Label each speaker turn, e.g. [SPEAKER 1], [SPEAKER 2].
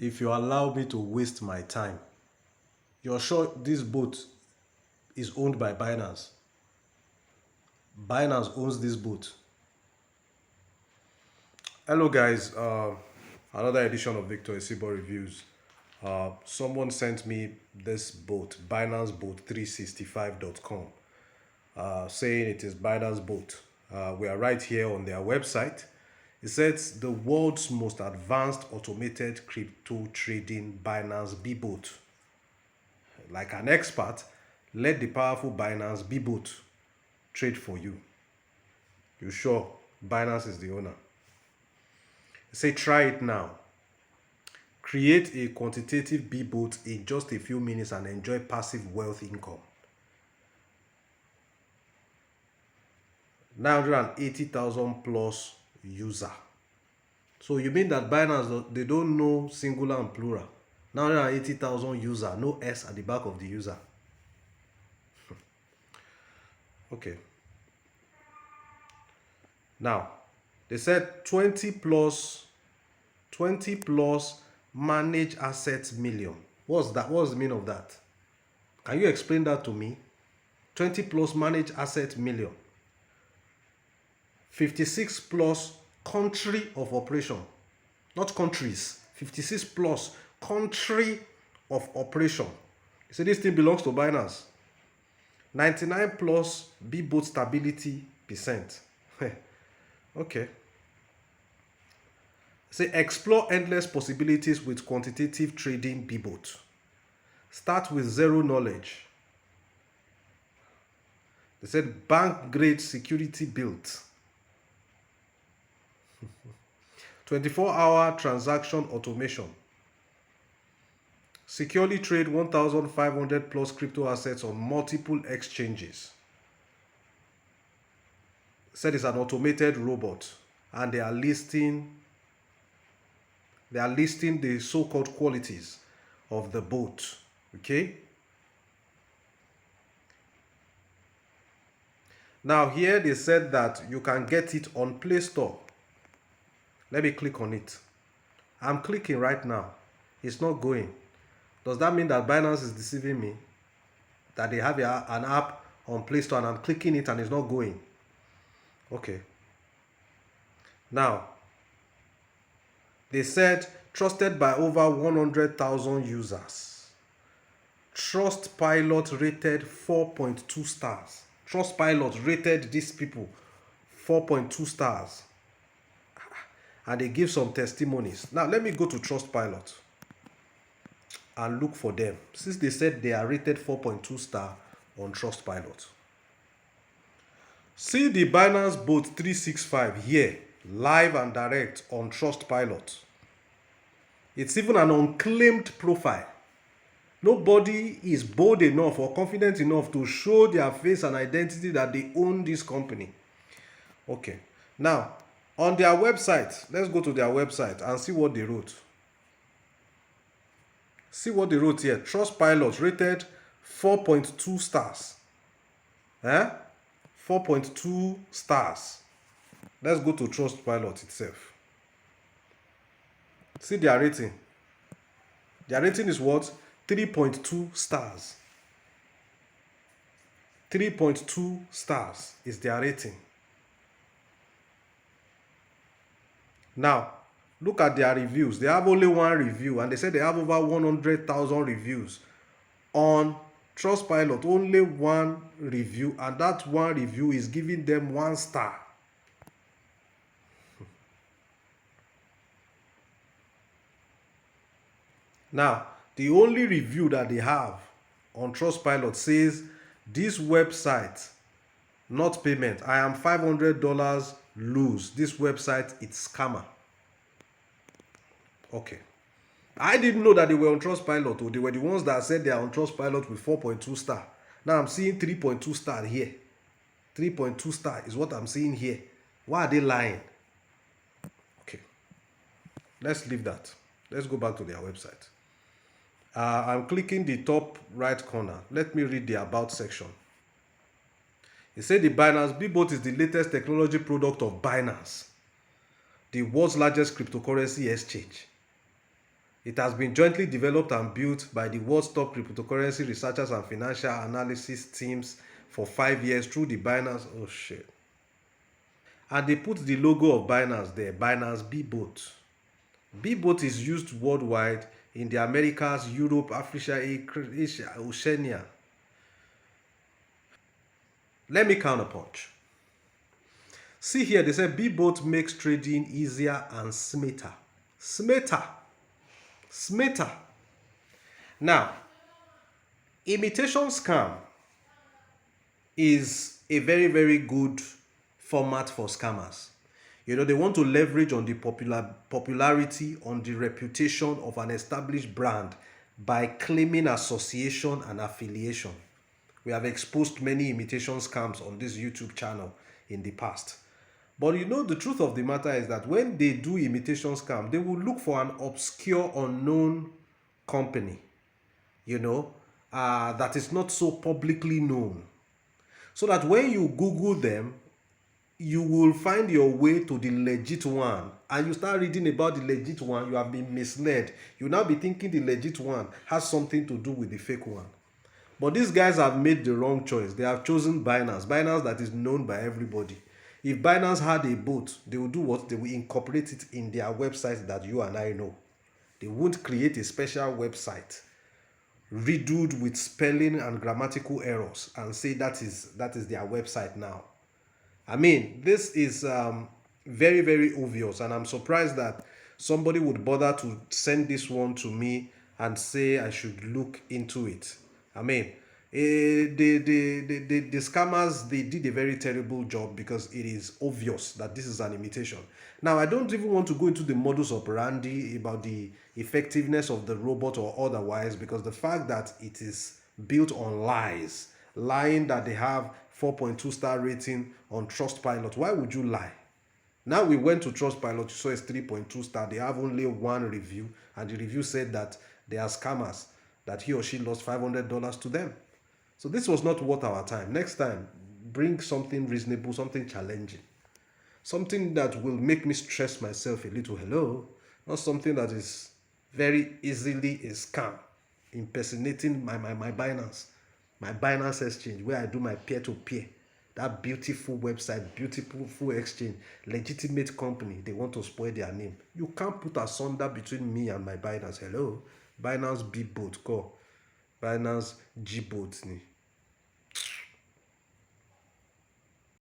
[SPEAKER 1] if you allow me to waste my time. You're sure this boat is owned by Binance? Binance owns this boat. Hello guys, another edition of Victor Isibo Reviews. Someone sent me this boat, BinanceBot365.com, saying it is Binance Boat. We are right here on their website. It says the world's most advanced automated crypto trading Binance B-Bot. Like an expert, let the powerful Binance B-Bot trade for you. You sure Binance is the owner? Say try it now. Create a quantitative B-Bot in just a few minutes and enjoy passive wealth income. 980,000 plus user. So you mean that Binance, they don't know singular and plural? 980,000 user, no S at the back of the user. Okay. Now, they said 20 plus manage assets million. What's that? What's the meaning of that? Can you explain that to me? 20 plus manage assets million. 56 plus country of operation. Not countries. 56 plus country of operation. You see, this thing belongs to Binance. 99 plus B-Bot stability percent. Okay. Say explore endless possibilities with quantitative trading B-Bot. Start with zero knowledge. They said bank grade security built. 24-hour transaction automation. Securely trade 1,500 plus crypto assets on multiple exchanges. Said it's an automated robot, and they are listing the so-called qualities of the bot. Okay. Now here they said that you can get it on Play Store. Let me click on it. I'm clicking right now. It's not going. Does that mean that Binance is deceiving me? That they have an app on Play Store and I'm clicking it and it's not going? Okay. Now, they said trusted by over 100,000 users. Trustpilot rated 4.2 stars. Trustpilot rated these people 4.2 stars. And they give some testimonies. Now, let me go to Trustpilot and look for them, since they said they are rated 4.2 star on Trustpilot. See the Binance Bot 365 here, live and direct on Trustpilot. It's even an unclaimed profile. Nobody is bold enough or confident enough to show their face and identity that they own this company. Okay. Now, on their website, let's go to their website and see what they wrote. See what they wrote here. Trustpilot rated 4.2 stars. 4.2 stars. Let's go to Trustpilot itself. See their rating. Their rating is what? 3.2 stars. 3.2 stars is their rating. Now, look at their reviews. They have only one review, and they said they have over 100,000 reviews. On Trustpilot, only one review, and that one review is giving them 1 star. Now, the only review that they have on Trustpilot says, this website, not payment. I am $500 lose. This website, it's scammer. Okay. I didn't know that they were on Trustpilot. Or they were the ones that said they are on Trustpilot with 4.2 star. Now I'm seeing 3.2 star here. 3.2 star is what I'm seeing here. Why are they lying? Okay. Let's leave that. Let's go back to their website. I'm clicking the top right corner. Let me read the about section. It said the Binance B-Bot is the latest technology product of Binance, the world's largest cryptocurrency exchange. It has been jointly developed and built by the world's top cryptocurrency researchers and financial analysis teams for 5 years through the Binance. Oh shit. And they put the logo of Binance there, Binance BBOT. BBOT is used worldwide in the Americas, Europe, Africa, Asia, Oceania. Let me counterpunch. See here, they say BBOT makes trading easier and smarter. Smarter. Smarter. Now, imitation scam is a very, very good format for scammers. You know, they want to leverage on the popularity, on the reputation of an established brand by claiming association and affiliation. We have exposed many imitation scams on this YouTube channel in the past. But you know, the truth of the matter is that when they do imitation scam, they will look for an obscure, unknown company, you know, that is not so publicly known. So that when you Google them, you will find your way to the legit one, and you start reading about the legit one, you have been misled. You now be thinking the legit one has something to do with the fake one. But these guys have made the wrong choice. They have chosen Binance, Binance that is known by everybody. If Binance had a bot, they will do what? They will incorporate it in their website that you and I know. They won't create a special website riddled with spelling and grammatical errors and say that is their website now. I mean, this is very, very obvious, and I'm surprised that somebody would bother to send this one to me and say I should look into it. I mean, the scammers, they did a very terrible job because it is obvious that this is an imitation. Now, I don't even want to go into the modus operandi about the effectiveness of the robot or otherwise, because the fact that it is built on lies, lying that they have 4.2 star rating on Trustpilot. Why would you lie? Now we went to Trustpilot, you saw it's 3.2 star. They have only one review, and the review said that they are scammers, that he or she lost $500 to them. So this was not worth our time. Next time, bring something reasonable, something challenging, something that will make me stress myself a little. Hello, not something that is very easily a scam, impersonating my Binance, my Binance exchange, where I do my peer-to-peer. That beautiful website, beautiful exchange, legitimate company. They want to spoil their name. You can't put asunder between me and my Binance. Hello, Binance BBOT, call Binance GBOT.